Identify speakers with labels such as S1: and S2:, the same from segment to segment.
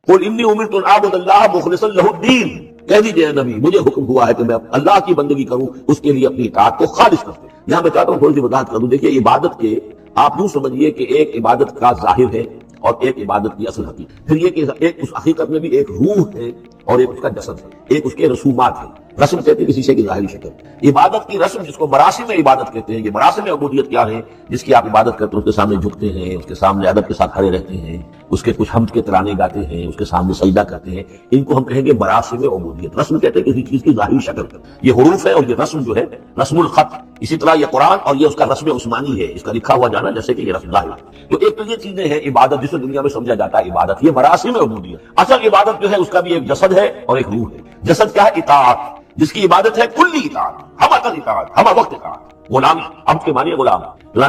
S1: قل انی امرت ان اعبد اللہ مخلصا لہ الدین، کہہ دیجیے نبی مجھے حکم ہوا ہے کہ میں اللہ کی بندگی کروں، اس کے لیے اپنی اطاعت کو خالص کروں۔ یہاں میں چاہتا ہوں تھوڑی سی وضاحت کروں۔ دیکھیے عبادت کے آپ یوں سمجھیے کہ ایک عبادت کا ظاہر ہے اور ایک عبادت کی اصل حقیقت، پھر یہ کہ ایک اس حقیقت میں بھی ایک روح ہے اور ایک اس کا جسد ہے، ایک اس کے رسومات ہیں۔ رسم کہتے ہیں کسی شے کی ظاہری شکل، عبادت کی رسم جس کو مراسم عبادت کہتے ہیں۔ یہ مراسم عبودیت کیا ہے؟ جس کی آپ عبادت کرتے ہیں، اس کے سامنے جھکتے ہیں، اس کے سامنے ادب کے ساتھ کھڑے رہتے ہیں، اس کے کچھ حمد کے ترانے گاتے ہیں، اس کے سامنے سجدہ کرتے ہیں، ان کو ہم کہیں گے مراسم عبودیت۔ رسم کہتے ہیں کسی چیز کی ظاہری شکل، یہ حروف ہے اور یہ رسم جو ہے رسم الخط، اسی طرح یہ قرآن اور یہ اس کا رسم عثمانی ہے، اس کا لکھا ہوا جانا جیسے کہ یہ رسم ظاہر ہے۔ تو ایک تو یہ چیزیں ہیں عبادت جسے دنیا میں سمجھا جاتا ہے عبادت، یہ مراسم عبودیت۔ اصل عبادت جو ہے اس کا بھی ایک جسد ہے اور ایک روح ہے۔ جسد کیا ہے؟ اطاعت، جس کی عبادت ہے کلی اطاعت، ہم اطاعت، ہم وقت اطاعت، غلامی، عبد کے معنی غلام۔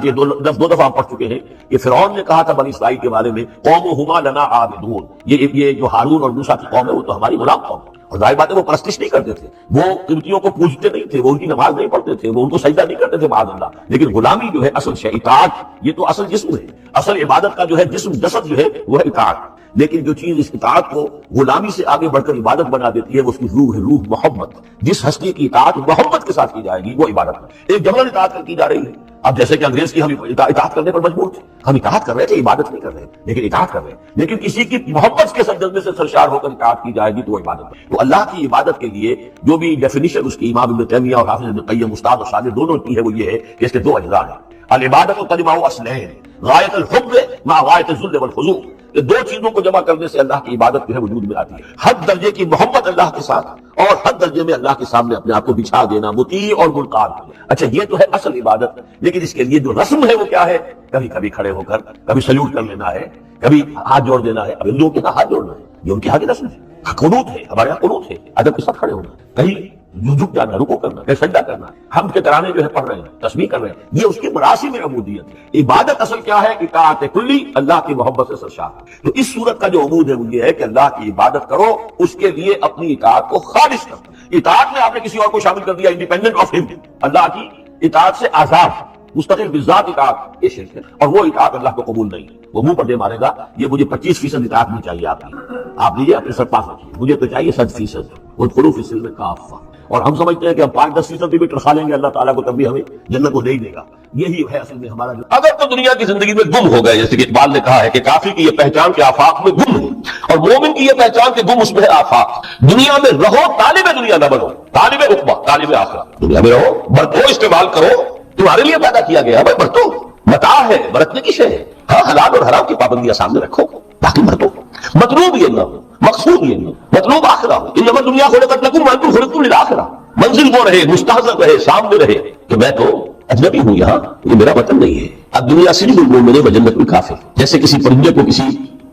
S1: یہ دو دفعہ ہم پڑھ چکے ہیں کہ فرعون نے کہا تھا بنی اسرائیل کے بارے میں قومہما لنا عابدون، یہ جو ہارون اور موسیٰ کی قوم ہے وہ تو ہماری غلام قوم ہے۔ اور ظاہر بات ہے وہ پرستش نہیں کرتے تھے، وہ قبطیوں کو پوجتے نہیں تھے، وہ ان کی نماز نہیں پڑھتے تھے، وہ ان کو سجدہ نہیں کرتے تھے معاذ اللہ، لیکن غلامی جو ہے اصل شے، اطاعت یہ تو اصل جسم ہے، اصل عبادت کا جو ہے جسم جسد جو ہے وہ ہے اطاعت۔ لیکن جو چیز اس اطاعت کو غلامی سے آگے بڑھ کر عبادت بنا دیتی ہے وہ اس کی روح ہے، روح محبت۔ جس ہستی کی اطاعت محبت کے ساتھ کی جائے گی وہ عبادت ہے۔ ایک جبرن اطاعت کی جا رہی ہے۔ اب جیسے کہ انگریز کی ہم اطاعت کرنے پر مجبور تھے، ہم اطاعت کر رہے تھے، عبادت نہیں کر رہے لیکن اطاعت کر رہے ہیں۔ لیکن کسی کی محبت کے سجدے سے سرشار ہو کر اطاعت کی جائے گی تو وہ عبادت ہے۔ تو اللہ کی عبادت کے لیے جو بھی ڈیفینیشن اس کی امام ابن تیمیہ اور حافظ ابن قیم استاد اور شاگرد دونوں کی ہے وہ یہ ہے کہ اس کے دو اجزاء ہیں، العبادت تجمع اصلین، غایت الحب مع غایت الذل والخضوع۔ یہ دو چیزوں کو جمع کرنے سے اللہ کی عبادت جو ہے وجود میں آتی ہے، حد درجے کی محبت اللہ کے ساتھ اور حد درجے میں اللہ کے سامنے اپنے آپ کو بچھا دینا، مطیع اور منقاد۔ اچھا یہ تو ہے اصل عبادت، لیکن اس کے لیے جو رسم ہے وہ کیا ہے؟ کبھی کبھی کھڑے ہو کر کبھی سلیوٹ کر لینا ہے، کبھی ہاتھ جوڑ دینا ہے۔ اب ہندوؤں کے ہاتھ جوڑنا ہے، یہ ان کی ہاتھ کی رسم ہے۔ قنوت ہے، ہمارے یہاں قنوت ہے، ادب کے ساتھ کھڑے ہونا، کہیں جھک جانا، رکوع کرنا، کہیں سجدہ کرنا، ہم کے ترانے جو ہے پڑھ رہے ہیں، تسبیح کر رہے ہیں، یہ اس کی مراسم عبودیت۔ عبادت اصل کیا ہے؟ اطاعت کلی، اللہ کی محبت سے سرشار۔ تو اس صورت کا جو عمود ہے وہ یہ ہے کہ اللہ کی عبادت کرو، اس کے لیے اپنی اطاعت کو خالص کرو۔ اطاعت میں آپ نے کسی اور کو شامل کر دیا، انڈیپینڈنٹ آف ہم، اللہ کی اطاعت سے آزاد مستقل بذات اطاعت، یہ شرک ہے اور وہ اطاعت اللہ کو قبول نہیں۔ وہ منہ پر دے مارے گا یہ مجھے 25% اطاعت نہیں چاہیے آپ کی، آپ لیجیے اپنے سر پاس رکھیے، مجھے تو چاہیے 100%۔ وادخلوا فی السلم کافہ، اور ہم سمجھتے ہیں کہ ہم 5-10% بھی ٹرخا لیں گے اللہ تعالیٰ کو تب بھی ہمیں جنت کو دے ہی دے گا۔ یہی ہے اصل میں ہمارا جو
S2: اگر تو دنیا کی زندگی میں گم ہو گئے، جیسے کہ اقبال نے کہا ہے کہ کافی کی یہ پہچان کے آفاق میں گم ہے، اور مومن کی یہ پہچان کہ گم اس میں ہے آفاق۔ دنیا میں رہو، طالب دنیا نہ بنو، طالب عقبہ، طالب آخرت۔ دنیا میں رہو، برتو، استعمال کرو، تمہارے لیے پیدا کیا گیا ہے، برتو، متاع ہے، برتنے کی شے ہے۔ ہاں حلال اور حرام کی پابندیاں سامنے رکھو، باقی برتو۔ مطلوب یہ نہ ہو، مقصود یہ نہ ہو، مطلوب آخرہ ہو۔ انما الدنیا خلقت لکم وانتم خلقتم للآخرہ۔ منزل وہ رہے، مستحضر رہے، سامنے رہے کہ میں تو اجنبی ہوں، یہاں یہ میرا وطن نہیں ہے۔ اب دنیا صرف المومن وجنت الکافر، جیسے کسی پرندے کو کسی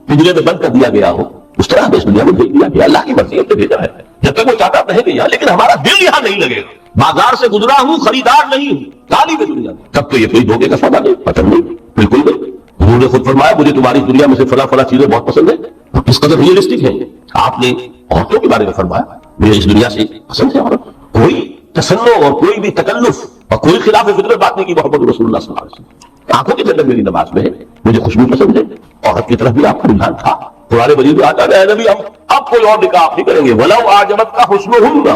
S2: پنجرے میں بند کر دیا گیا ہو، اس طرح ہمیں اس دنیا میں بھیج دیا گیا، اللہ کی مرضی ہے بھیجا ہے۔ جب تک وہ چاہتا رہے گا یہاں، لیکن ہمارا دل یہاں نہیں لگے گا۔ بازار سے گزرا ہوں، خریدار نہیں ہوں، طالب دنیا، تب تو یہ کوئی دھوکے کا سودا نہیں، پتن نہیں، بالکل نہیں۔ حضور نے خود فرمایا مجھے تمہاری دنیا میں سے فلاں فلاں چیزیں بہت پسند ہیں، کس قدر ریئلسٹک ہیں۔ آپ نے عورتوں کے بارے میں فرمایا مجھے اس دنیا سے پسند ہے عورت، کوئی تصنع اور کوئی بھی تکلف اور کوئی خلاف فطرت بات نہیں کی محمد رسول اللہ صلی اللہ علیہ وسلم۔ آنکھوں کی جنت میری نماز میں ہے، مجھے خوشبو پسند ہے، عورت کی طرف بھی آپ کا رجحان تھا۔ قرآن مجید میں آتا ہے نبی ہم اب کوئی اور نکاح نہیں کریں گے، وَلَوْ أَعْجَبَتْكَ حُسْنُهُنَّ،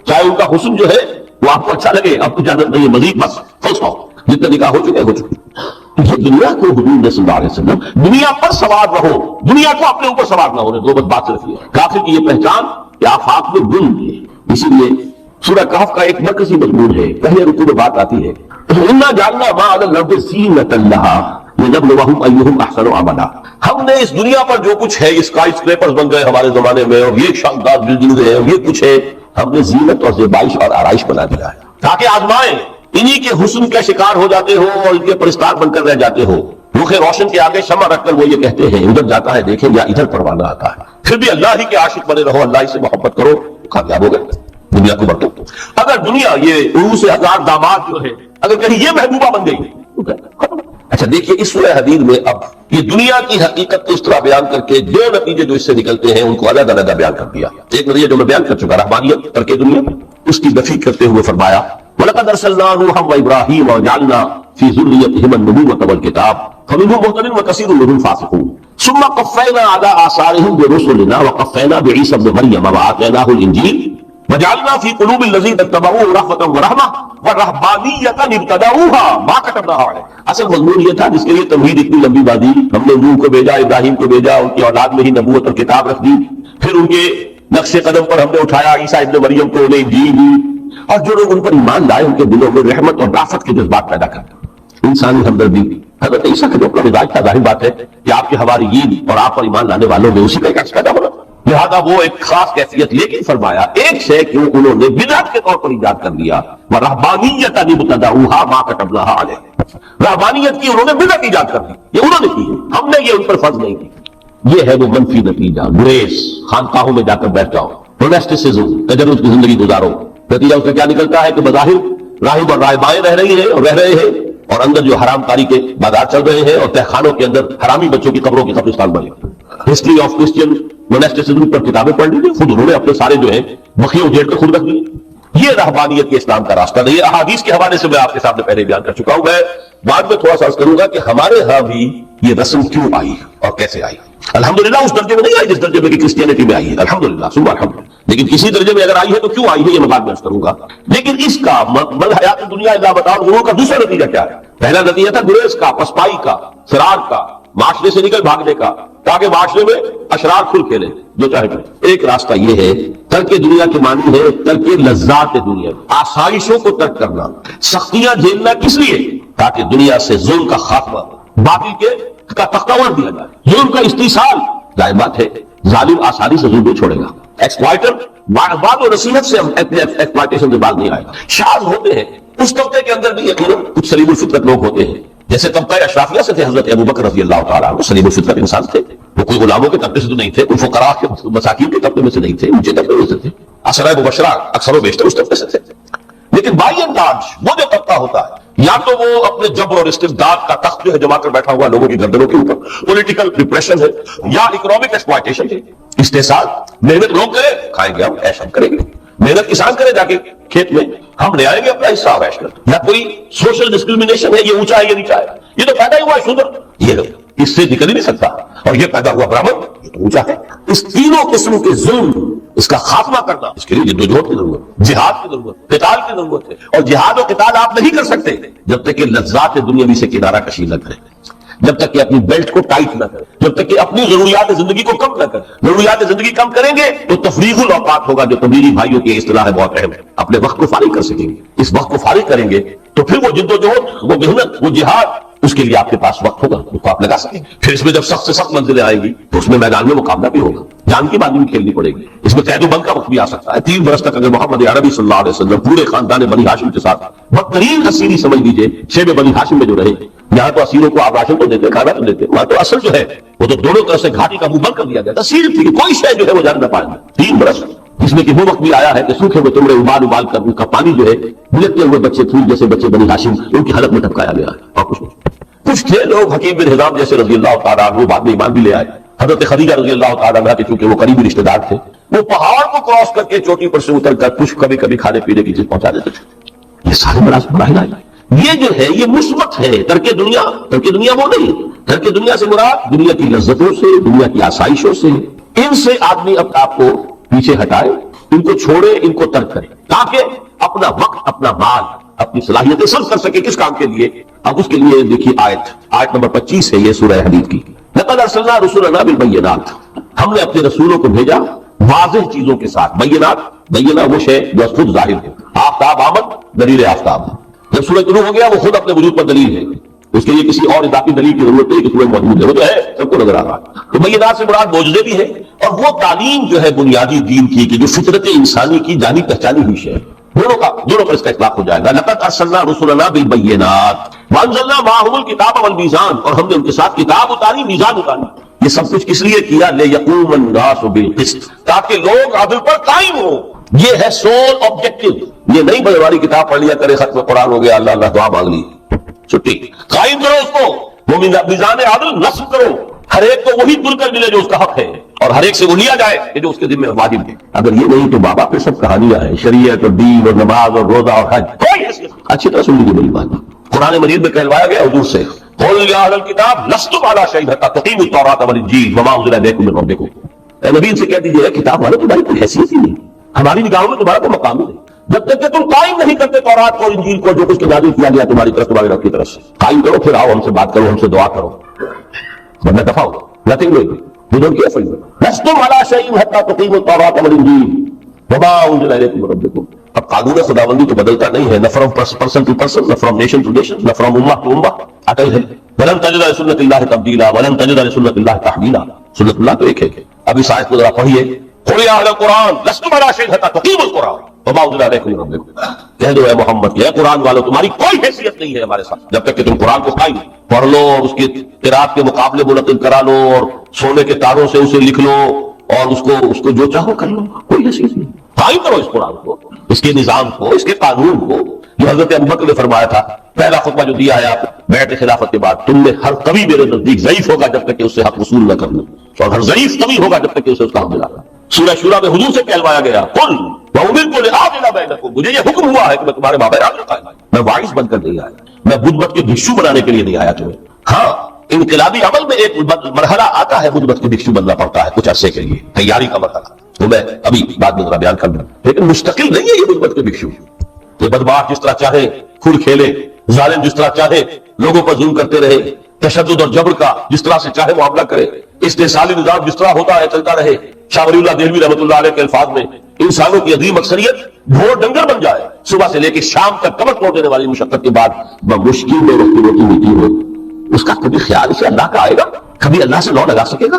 S2: چاہے ان کا حسن جو ہے وہ آپ کو اچھا لگے، اب تو اجازت نہیں ہے مزید، بس فل اسٹاپ، جتنے نکاح ہو چکے ہو چکے۔ یہ دنیا کو حضور نے صلی اللہ علیہ وسلم دنیا پر سوار رہو، دنیا کو اپنے اوپر سوار نہ ہونے دو، بس بات صرف یہ۔ کافر کی یہ پہچان کہ آفاق میں گم ہے۔ اسی لیے سورہ کہف کا ایک مرکزی مضمون ہے، پہلے رکوع میں بات آتی ہے اِنَّا جَعَلْنَا مَا عَلَى الْأَرْضِ زِینَةً لَهَا لِنَبْلُوَهُمْ أَيُّهُمْ أَحْسَنُ عَمَلًا۔ ہم نے اس دنیا پر جو کچھ ہے، اسکائی اسکریپرز بن گئے ہمارے زمانے میں، اور یہ شاندار بلڈنگ ہے، یہ کچھ ہے، ہم نے زینت اور زیبائش اور آرائش بنا دیا ہے تاکہ آزمائیں، انہی کے حسن کا شکار ہو جاتے ہو اور ان کے پرستار بن کر رہ جاتے ہو۔ رخ روشن کے آگے شمع رکھ کر وہ یہ کہتے ہیں ادھر جاتا ہے دیکھیں یا ادھر پروانہ آتا ہے، پھر بھی اللہ ہی کے عاشق بنے رہو، اللہ ہی سے محبت کرو، کامیاب ہو گئے۔ دنیا کو برتو، اگر دنیا یہ عروس ہزار داماد جو ہے اگر کہیں یہ محبوبہ بن گئی۔ اچھا دیکھیے اس سورہ حدید میں اب یہ دنیا کی حقیقت کو اس طرح بیان کر کے دو نتیجے جو اس سے نکلتے ہیں ان کو الگ الگ بیان کر دیا۔ ایک نتیجہ جو میں بیان کر چکا رحمانیت ترک دنیا، اس کی نفی کرتے ہوئے فرمایا وَلَقَدْ أَرْسَلْنَا نُوحًا وَإِبْرَاهِيمَ وَجَعَلْنَا فِي ذُرِّيَّتِهِمَا النُّبُوَّةَ وَالْكِتَابَ فَمِنْهُمْ مُهْتَدٍ وَكَثِيرٌ مِنْهُمْ فَاسِقُونَ۔
S1: ثم قفینا علی آثارہم برسلنا وقفینا بعیسی ابن مریم وآتیناہ الانجیل وجعلنا فی قلوب الذین اتبعوہ رأفۃ ورحمہ والرہبانیۃ ابتدعوها ما کتبناها علیہم۔ اصل مضمون یہ تھا جس کے لیے تمہید اتنی لمبی باندھی، ہم نے نوح کو بھیجا، ابراہیم کو بھیجا، ان کی اولاد میں ہی نبوت اور کتاب رکھ دی، پھر ان کے نقش قدم پر ہم نے اٹھایا عیسیٰ ابن مریم کو، انہیں انجیل دی، اور جو لوگ ان پر ایمان لائے ان کے دلوں میں رحمت اور رافت کے جذبات پیدا کرتے، انسانی ہمدردی۔ حضرت عیسیٰ کا جو اپنا مزاج تھا، ظاہر بات ہے کہ آپ کے حواریین اور آپ پر ایمان لانے والوں میں اسی کا ایک عکس پیدا ہونا، لہذا وہ ایک خاص کیفیت، لیکن فرمایا ایک شے کیوں انہوں نے بدعت کے طور پر ایجاد کر لیا، وَرَهْبَانِيَّةً ابْتَدَعُوهَا مَا كَتَبْنَاهَا عَلَيْهِمْ، رہبانیت کی انہوں نے بدعت ایجاد کر دی، یہ انہوں نے کی ہے، ہم نے یہ ان پر فرض نہیں کی۔ یہ ہے وہ منفی نتیجہ، گریس، خانقاہوں میں جا کر بیٹھ جاؤ، موناسٹسزم، تجرد کی زندگی گزارو، نتیجہ اس کا کیا نکلتا ہے کہ بظاہر راہب اور راہبائیں رہ رہی ہیں اور رہ رہے ہیں، اور اندر جو حرام کاری کے بازار چل رہے ہیں، اور تہخانوں کے اندر حرامی بچوں کی قبروں کی قبرستان بنے۔ ہسٹری آف کرسچین موناسٹسزم پر کتابیں پڑھ لیجیے، خود انہوں نے اپنے سارے جو ہیں بخیے اجیڑ کے خود رکھ دیے۔ یہ رہبانیت کے اسلام کا راستہ نہیں ہے۔ احادیث کے حوالے سے میں آپ کے سامنے پہلے بیان کر چکا ہوں، میں بعد میں تھوڑا سا عرض کروں گا کہ ہمارے ہاں بھی یہ رسم کیوں آئی اور کیسے آئی۔ الحمدللہ اس درجے میں نہیں آئی جس درجے میں کہ کرسچینٹی میں آئی ہے، الحمدللہ ثم الحمدللہ، لیکن کسی درجے میں اگر آئی ہے تو کیوں آئی ہے یہ میں بعد میں عرض کروں گا۔ لیکن اس کا بل حیات دنیا الا متاع الغرور کا دوسرا نتیجہ کیا ہے؟ پہلا نتیجہ تھا گریز کا، پسپائی کا، فرار کا، معاشرے سے نکل بھاگنے کا، تاکہ معاشرے میں اشرار کھل کھیلے جو چاہے کرے۔ ایک راستہ یہ ہے، ترک دنیا کے معنی ہے ترک لذات دنیا، آسائشوں کو ترک کرنا، سختیاں جھیلنا، کس لیے؟ تاکہ دنیا سے ظلم کا خاتمہ، باطل کے کا تختہ ور دیا جائے، ظلم کا استحصال۔ ظاہر بات ہے ظالم آسانی سے ظلم نہیں چھوڑے گا، ایکسپلائٹر بعد و نصیحت سے ہم ایکسپلائٹیشن سے باز نہیں آئے گا۔ شاذ ہوتے ہیں اس طبقے کے اندر بھی یقیناً کچھ سلیم الفطرت لوگ ہوتے ہیں، جیسے طبقہ اشرافیہ سے تھے حضرت ابوبکر رضی اللہ تعالیٰ عنہ، سلیم الفطرت انسان تھے، وہ کوئی غلاموں کے طبقے سے تو نہیں تھے، کوئی فقراء کے مساکین کے طبقے میں سے نہیں تھے، اونچے طبقے میں سے تھے، عشرہ مبشرہ اکثر و بیشتر اس طبقے سے تھے۔ لیکن بائی انداز وہ جو طبقہ ہوتا ہے، یا تو وہ اپنے جبر اور استبداد کا تخت جو ہے جما کر بیٹھا ہوا لوگوں کی گردنوں کے اوپر، پولیٹیکل ڈپریشن ہے، یا اکنامک ایکسپلائٹیشن ہے، استحصال، محنت لوگ کرے کھائیں گے، ہم عیش ہم کریں گے، محنت کسان کرے جا کے کھیت میں، ہم لے آئیں گے اپنا حصہ عیش کر، یا کوئی سوشل ڈسکریمنیشن ہے، یہ اونچا ہے یہ نیچا ہے، یہ تو پیدا ہی ہوا ہے شودر، یہ اس سے نکل ہی نہیں سکتا، اور یہ پیدا ہوا برہمن، یہ تو اونچا ہے۔ اس تینوں قسم کے ظلم، اس کا خاتمہ کرنا، اس کے لیے جدوجہد کی ضرورت، جہاد کی ضرورت، قتال کی ضرورت ہے، اور جہاد و قتال آپ نہیں کر سکتے جب تک کہ لذات دنیاوی سے کنارہ کشی نہ کریں، جب تک کہ اپنی بیلٹ کو ٹائٹ نہ کریں، جب تک کہ اپنی ضروریات زندگی کو کم نہ کریں۔ ضروریات زندگی کم کریں گے تو تفریغ الاوقات ہوگا، جو تبلیغی بھائیوں کی اصطلاح ہے، بہت اہم ہے، اپنے وقت کو فارغ کر سکیں گے۔ اس وقت کو فارغ کریں گے تو پھر وہ جدوجہد، وہ محنت، وہ جہاد، اس کے لیے آپ کے پاس وقت ہوگا، اس کو آپ لگا سکیں گے۔ پھر اس میں جب سخت سے سخت منزلیں آئیں گی تو اس میں میدان میں مقابلہ بھی ہوگا، جان کی بازی بھی کھیلنی پڑے گی، اس میں قید و بند کا وقت بھی آ سکتا ہے۔ 3 برس تک اگر محمد عربی صلی اللہ علیہ وسلم پورے خاندان بنی ہاشم کے ساتھ بدترین اسیری سمجھ لیجیے شیب بنی ہاشم میں جو رہے، یہاں تو اسیروں کو آپ راشن تو دیتے، کھانا تو دیتے، وہاں تو اصل جو ہے وہ تو دونوں طرف سے گھاٹی کا منہ بند کر دیا گیا تھا، اسیر تھی کہ کوئی شے جو ہے وہ جان نہ پائے۔ 3 برس، جس میں کہ وہ وقت بھی آیا ہے کہ سوکھے ہوئے تمڑے ابال کر ان کا پانی جو ہے بلکتے ہوئے بچے پھول جیسے بچے بنی ہاشم ان کی حلق میں ٹپکایا گیا ہے، اور کچھ تھے لوگ حکیم بن حزام جیسے رضی اللہ تعالیٰ عنہ، بعد میں ایمان بھی لے آئے۔ حضرت خدیجہ رضی اللہ تعالیٰ عنہ کے چونکہ وہ قریبی رشتہ دار تھے، وہ پہاڑ کو کراس کر کے چوٹی پر سے اتر کر کچھ کبھی کبھی کھانے پینے کی چیز پہنچا دیتے تھے۔ یہ سارے مراحل آئے، یہ جو ہے یہ مثبت ہے۔ ترک دنیا وہ نہیں، ترک دنیا سے مراد دنیا کی لذتوں سے، دنیا کی آسائشوں سے، ان سے آدمی اپنے آپ کو پیچھے ہٹائے، ان کو چھوڑے، ان کو ترک کرے، تاکہ اپنا وقت، اپنا مال، اپنی صلاحیتیں صرف کر سکے۔ کس کام کے لیے؟ اب اس کے لیے دیکھیے آیت نمبر 25 ہے یہ سورہ حدید کی۔ لقد ارسلنا رسلنا بالبینات، ہم نے اپنے رسولوں کو بھیجا واضح چیزوں کے ساتھ۔ بینہ وہ شے جو خود ظاہر ہے، آفتاب آمد، دلیل آفتاب۔ جب سورج طلوع ہو گیا وہ خود اپنے وجود پر دلیل ہے، اس کے لیے کسی اور اضافی دلیل کی ضرورت نہیں کہ سورج موجود ہے، وہ تو ہے، سب کو نظر آ رہا ہے۔ تو بینات سے مراد معجزے بھی ہے، اور وہ تعلیم جو ہے بنیادی دین کی کہ جو فطرت انسانی کی جانی پہچانی ہوئی شے، دونوں پر اس کا اطلاق ہو جائے گا۔ لقد ارسلنا رسلنا بالبینات وانزلنا معهم الکتاب والمیزان، اور ہم نے ان کے ساتھ کتاب اتاری، میزان اتاری۔ یہ سب کچھ کس لیے کیا؟ لیقوم الناس بالقسط، تاکہ لوگ عدل پر قائم ہوں۔ یہ ہے سول آبجیکٹو، یہ نہیں بھائی ہماری کتاب پڑھ لیا کرے، ختم قرآن ہو گیا، اللہ اللہ دعا مانگ لی، چھٹی۔ قائم کرو اس کو، وہ میزان عدل نصب کرو، ہر ایک کو وہی تل کر ملے جو اس کا حق ہے، اور ہر ایک سے وہ لیا جائے کہ جو اس کے ذمہ واجب ہے۔ اگر یہ نہیں تو بابا پہ سب کہانیاں ہیں، شریعت اور دین اور نماز اور روزہ اور حج، کوئی حیثیت۔ اچھی طرح سن لیجیے میری بات، قرآن مجید میں کہلوایا گیا حضور سے
S2: قل یا اہل الکتاب لستم علی شیء حتی تقیموا التوراۃ والانجیل وما انزل الیکم من ربکم، اے نبی ان سے کہہ دیجیے کتاب والے تمہاری کوئی حیثیت ہی نہیں، ہماری نگاہوں میں تمہارا کوئی مقام نہیں جب تک کہ تم قائم نہیں کرتے تورات کو اور انجیل کو جو کچھ نازل کیا گیا تمہاری طرف تمہارے رب کی طرف سے۔ قائم کرو، پھر آؤ ہم سے بات کرو، ہم سے دعا کرو، ورنہ دفاع ہو، nothing doing. You don't care for you. لستم علی شیء حتی تقیموا التوراۃ والانجیل وما انزل الیکم من ربکم۔ اب قانون خداوندی تو بدلتا نہیں ہے، نہ فرام پرسن ٹو پرسن، نہ فرام نیشن ٹو نیشن، نہ فرام امہ ٹو امہ، اٹل ہے۔ ولن تجد لسنت اللہ تبدیلا ولن تجد لسنت اللہ تحویلا، سنت اللہ تو ایک ہے۔ اب اس آیت کو ذرا پڑھیے، قل یا اہل القرآن لستم علی شیء حتی تقیموا القرآن وما انزل الیکم من ربکم، کہہ دو اے محمد کہ اے قرآن والو تمہاری کوئی حیثیت نہیں ہے ہمارے ساتھ جب تک کہ تم قرآن کو قائم پڑھ لو اور اس کے قرات کے مقابلے منعقد کرا لو اور سونے کے تاروں سے اسے لکھ لو اور اس کو جو چاہو کر لو، کوئی حیثیت نہیں۔ قائم کرو اس قرآن کو، اس کے نظام کو، اس کے قانون کو، جو حضرت ابوبکر نے فرمایا تھا، پہلا خطبہ جو دیا ہے آپ بیعت خلافت کے بعد، تم میں ہر قوی میرے نزدیک ضعیف ہوگا جب تک کہ اس سے حق وصول نہ کر لوں، اور ہر ضعیف قوی ہوگا جب تک کہ اسے اس کا حق دلا۔ سورہ شورى میں حضور سے کہلوایا گیا، قل وامرت لأعدل بینکم، مجھے یہ حکم ہوا ہے کہ میں تمہارے مابین عدل قائم کروں، میں واعظ بن کر نہیں آیا، میں بدھ مت کے بھکشو بنانے کے لیے نہیں آیا تمہیں۔ ہاں انقلابی عمل میں ایک مرحلہ آتا ہے، بدھ مت کے بھکشو بننا پڑتا ہے کچھ عرصے کے لیے، تیاری کا مرحلہ، وہ میں ابھی بعد میں ذرا بیان کر دوں، لیکن مستقل نہیں ہے یہ بدھ مت کے بھکشو۔ یہ بدماش جس طرح چاہے کھل کھیلے، ظالم جس طرح چاہے لوگوں پر ظلم کرتے رہے، تشدد اور جبر کا جس طرح سے چاہے معاملہ کرے، استحصالی نظام جس طرح ہوتا ہے چلتا رہے۔ شاہ ولی اللہ دہلوی رحمۃ اللہ علیہ کے الفاظ میں، انسانوں کی عظیم اکثریت ڈھور ڈنگر بن جائے، صبح سے لے کے شام تک کمر توڑ دینے والی مشقت کے بعد بمشکل میں روٹی روٹی ملتی ہو، اس کا کبھی خیال اسے اللہ کا آئے گا؟ کبھی اللہ سے لو لگا سکے گا؟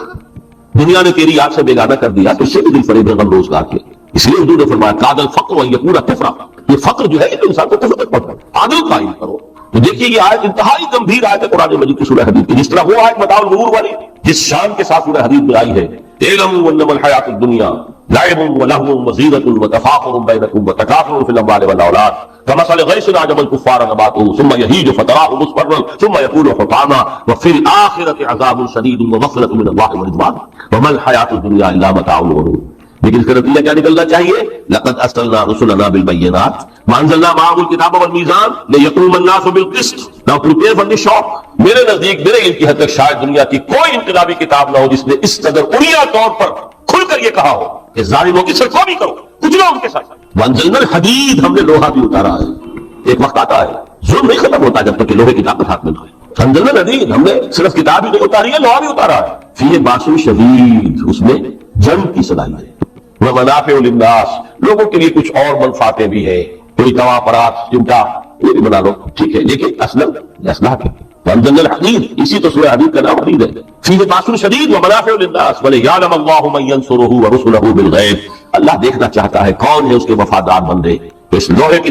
S2: دنیا نے تیری یاد سے بیگانہ کر دیا تو اس سے بھی دل فریب ہے غم روزگار کے۔ اس لیے حضور نے فرمایا کاد الفقر و یکون کفرا، یہ فقر جو ہے یہ تو انسان کو کفر تک پہنچتا ہے، عادل قائم کرو۔ تو دیکھیے یہ آیت انتہائی گمبھیر آیت ہے قرآن مجید کی سورہ حدید کی، جس طرح وہ آیت متاع الغرور والی جس شان کے ساتھ سورہ حدید میں آئی ہے، اعلموا انما الحیاۃ الدنیا لعب ولہو وزینۃ وتفاخر بینکم وتکاثر فی الاموال والاولاد کمثل غیث اعجب الکفار نباتہ ثم یہیج فتراہ مصفرا ثم یکون حطاما وفی الآخرۃ عذاب شدید ومغفرۃ من اللہ ورضوان وما الحیاۃ الدنیا الا متاع الغرور۔ لیکن اس کا نتیجہ کیا نکلنا چاہیے؟ لقد ارسلنا رسلنا بالبینات وانزلنا معهم الکتاب والمیزان لیقوم الناس بالقسط۔ Now prepare for the shock۔ میرے نزدیک میرے علم کی حد تک شاید دنیا کی کوئی انقلابی کتاب نہ ہو جس نے اس قدر اڑیا طور پر کھل کر یہ کہا ہو کہ ظالموں کی سرکوبی کرو، کچلو ان کے ساتھ۔ وانزلنا الحدید، ہم نے لوہا بھی اتارا ہے۔ ایک وقت آتا ہے ظلم نہیں ختم ہوتا جب تک کہ لوہے کی طاقت ہاتھ میں نہ ہو۔ وانزلنا الحدید، ہم نے صرف کتاب ہی نہیں اتاری ہے، لوہا بھی اتارا ہے۔ فیہ باس شدید، اس میں جنگ کی صلاحیت ہے۔ ومنافع للناس، لوگوں کے لیے کچھ اور منفعتیں بھی ہیں، کوئی توا پرات چمٹا یہ بھی بنا لو، ٹھیک ہے، لیکن اصلاح کے وانزلنا الحدید، اسی تو سورہ حدید کا نام حدید ہے۔ فیہ باس شدید ومنافع للناس ولیعلم اللہ من ینصرہ ورسلہ بالغیب، اللہ دیکھنا چاہتا ہے کون ہے اس کے وفادار بندے، تو اس لوہے کی